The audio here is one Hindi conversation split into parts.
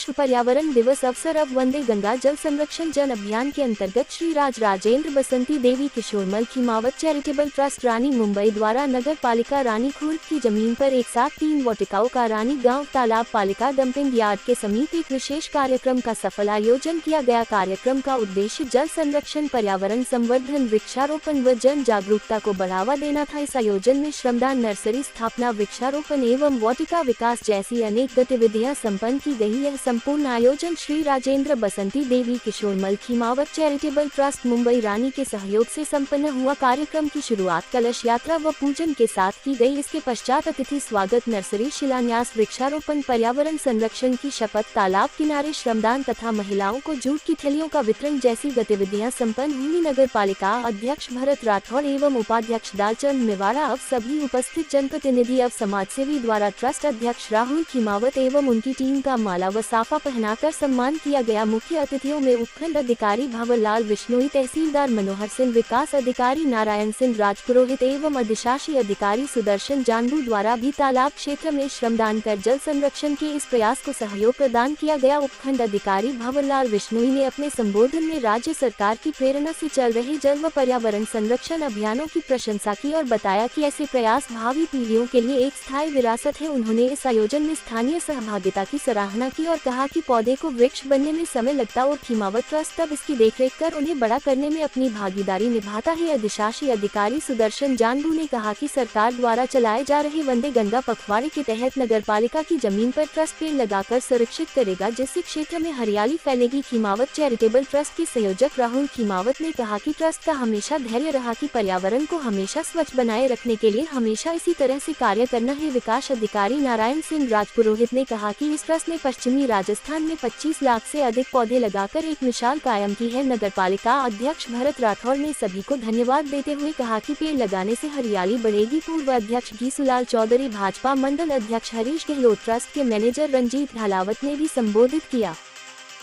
विश्व पर्यावरण दिवस अवसर अब वंदे गंगा जल संरक्षण जन अभियान के अंतर्गत श्री राजेंद्र बसंती देवी किशोरमल खीमावत चैरिटेबल ट्रस्ट रानी मुंबई द्वारा नगर पालिका रानी खुर्द की जमीन पर एक साथ 3 वाटिकाओं का रानी गांव तालाब पालिका डंपिंग यार्ड के समीप एक विशेष कार्यक्रम का सफल आयोजन किया गया। कार्यक्रम का उद्देश्य जल संरक्षण, पर्यावरण संवर्धन, वृक्षारोपण व जन जागरूकता को बढ़ावा देना था। इस आयोजन में श्रमदान, नर्सरी स्थापना, वृक्षारोपण एवं वाटिका विकास जैसी अनेक गतिविधियां संपन्न की गई। यह संपूर्ण आयोजन श्री राजेंद्र बसंती देवी किशोरमल खीमावत चैरिटेबल ट्रस्ट मुंबई रानी के सहयोग से संपन्न हुआ। कार्यक्रम की शुरुआत कलश यात्रा व पूजन के साथ की गई। इसके पश्चात अतिथि स्वागत, नर्सरी शिलान्यास, वृक्षारोपण, पर्यावरण संरक्षण की शपथ, तालाब किनारे श्रमदान तथा महिलाओं को जूट की थैलियों का वितरण जैसी गतिविधियां संपन्न हुई। नगर पालिका अध्यक्ष भरत राठौड़ एवं उपाध्यक्ष दालचंद मेवाड़ा, अब सभी उपस्थित जनप्रतिनिधि, अब समाजसेवी द्वारा ट्रस्ट अध्यक्ष राहुल खीमावत एवं उनकी टीम का माला व साफा पहनाकर सम्मान किया गया। मुख्य अतिथियों में उपखंड अधिकारी भंवरलाल बिश्नोई, तहसीलदार मनोहर सिंह, विकास अधिकारी नारायण सिंह राजपुरोहित एवं अधिशासी अधिकारी सुदर्शन जानबू द्वारा भी तालाब क्षेत्र में श्रमदान कर जल संरक्षण के इस प्रयास को सहयोग प्रदान किया गया। उपखंड अधिकारी भंवरलाल बिश्नोई ने अपने संबोधन में राज्य सरकार की प्रेरणा से चल रहे जल व पर्यावरण संरक्षण अभियानों की प्रशंसा की और बताया कि ऐसे प्रयास भावी पीढ़ियों के लिए एक स्थायी विरासत है। उन्होंने इस आयोजन में स्थानीय सहभागिता की सराहना की और कहा कि पौधे को वृक्ष बनने में समय लगता और खीमावत ट्रस्ट तब इसकी देखरेख कर उन्हें बड़ा करने में अपनी भागीदारी निभाता है। अधिशासी अधिकारी सुदर्शन जानबू ने कहा कि सरकार द्वारा चलाए जा रहे वंदे गंगा पखवाड़े के तहत नगर पालिका की जमीन पर ट्रस्ट पेड़ लगाकर सुरक्षित करेगा, जिससे क्षेत्र में हरियाली फैलेगी। खीमावत चैरिटेबल ट्रस्ट के संयोजक राहुल खीमावत ने कहा कि ट्रस्ट का हमेशा धैर्य रहा कि पर्यावरण को हमेशा स्वच्छ बनाए रखने के लिए हमेशा इसी तरह से कार्य करना है। विकास अधिकारी नारायण सिंह राजपुरोहित ने कहा कि इस ट्रस्ट ने पश्चिमी राजस्थान में 25 लाख से अधिक पौधे लगाकर एक मिसाल कायम की है। नगर पालिका अध्यक्ष भरत राठौड़ ने सभी को धन्यवाद देते हुए कहा कि पेड़ लगाने से हरियाली बढ़ेगी। पूर्व अध्यक्ष घीसूलाल चौधरी, भाजपा मंडल अध्यक्ष हरीश गहलोत, ट्रस्ट के मैनेजर रंजीत ढालावत ने भी संबोधित किया।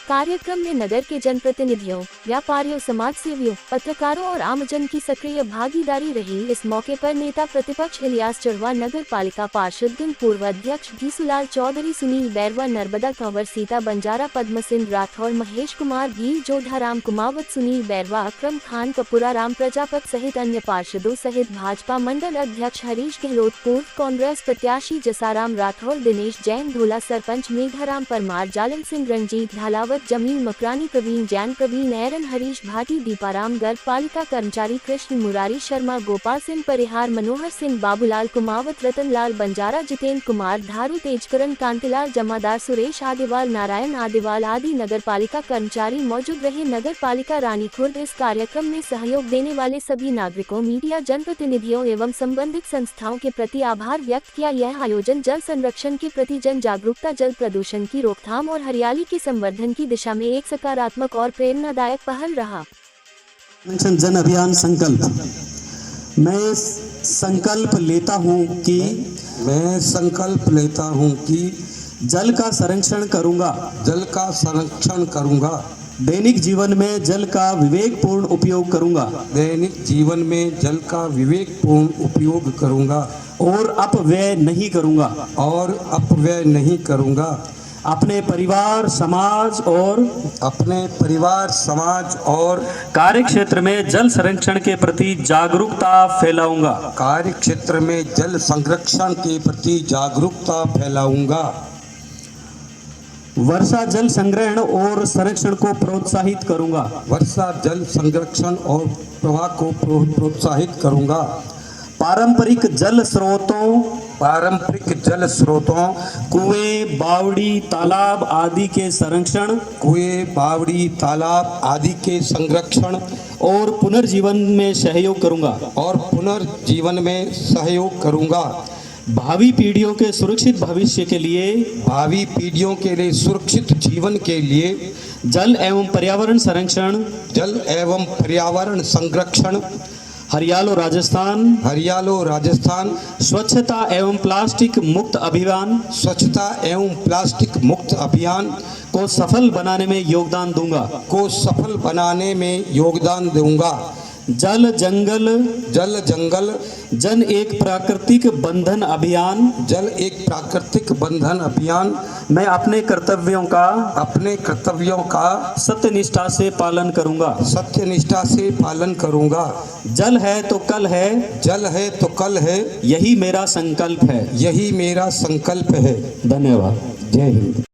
कार्यक्रम में नगर के जनप्रतिनिधियों, व्यापारियों, समाज सेवियों, पत्रकारों और आमजन की सक्रिय भागीदारी रही। इस मौके पर नेता प्रतिपक्ष इलियास चढ़वा, नगर पालिका पार्षदगण, पूर्व अध्यक्ष घीसूलाल चौधरी, सुनील बैरवा, नर्मदा कंवर, सीता बंजारा, पद्म सिंह राठौड़, महेश कुमार भील, जोधाराम कुमावत, सुनील बैरवा, अक्रम खान, कपूरा राम प्रजापत सहित अन्य पार्षदों सहित भाजपा मंडल अध्यक्ष हरीश गहलोत, पूर्व कांग्रेस प्रत्याशी जसाराम राठौड़, दिनेश जैन, धोला सरपंच मेघाराम परमार, जालिम सिंह, रंजीत ढालावत, जमील मकरानी, प्रवीण जैन, प्रवीण एरन, हरीश भाटी, दीपाराम गर्ग, पालिका कर्मचारी कृष्ण मुरारी शर्मा, गोपाल सिंह परिहार, मनोहर सिंह, बाबूलाल कुमावत, रतनलाल बंजारा, जितेंद्र कुमार धारू, तेजकरण, कांतिलाल जमादार, सुरेश आदिवाल, नारायण आदिवाल आदि नगर पालिका कर्मचारी मौजूद रहे। नगर पालिका रानी खुर्द इस कार्यक्रम में सहयोग देने वाले सभी नागरिकों, मीडिया, जनप्रतिनिधियों एवं संबंधित संस्थाओं के प्रति आभार व्यक्त किया। यह आयोजन जल संरक्षण के प्रति जन जागरूकता, जल प्रदूषण की रोकथाम और हरियाली के संवर्धन की दिशा में एक सकारात्मक और प्रेरणादायक पहल रहा। जन अभियान संकल्प। मैं संकल्प लेता हूं कि जल का संरक्षण करूंगा। दैनिक जीवन में जल का विवेकपूर्ण उपयोग करूंगा और अपव्यय नहीं करूंगा। अपने परिवार, समाज और कार्य क्षेत्र में जल संरक्षण के प्रति जागरूकता फैलाऊंगा। वर्षा जल संग्रहण और संरक्षण को प्रोत्साहित करूंगा। पारंपरिक जल स्रोतों कुएं, बावड़ी, तालाब आदि के संरक्षण और पुनर्जीवन में सहयोग करूंगा। भावी पीढ़ियों के सुरक्षित भविष्य के लिए सुरक्षित जीवन के लिए जल एवं पर्यावरण संरक्षण हरियालो राजस्थान स्वच्छता एवं प्लास्टिक मुक्त अभियान को सफल बनाने में योगदान दूंगा। जल जंगल जल जंगल जन एक प्राकृतिक बंधन अभियान जल एक प्राकृतिक बंधन अभियान मैं अपने कर्तव्यों का सत्य निष्ठा से पालन करूंगा। सत्य निष्ठा से पालन करूंगा। जल है तो कल है, जल है तो कल है, यही मेरा संकल्प है। यही मेरा संकल्प है। धन्यवाद। जय हिंद।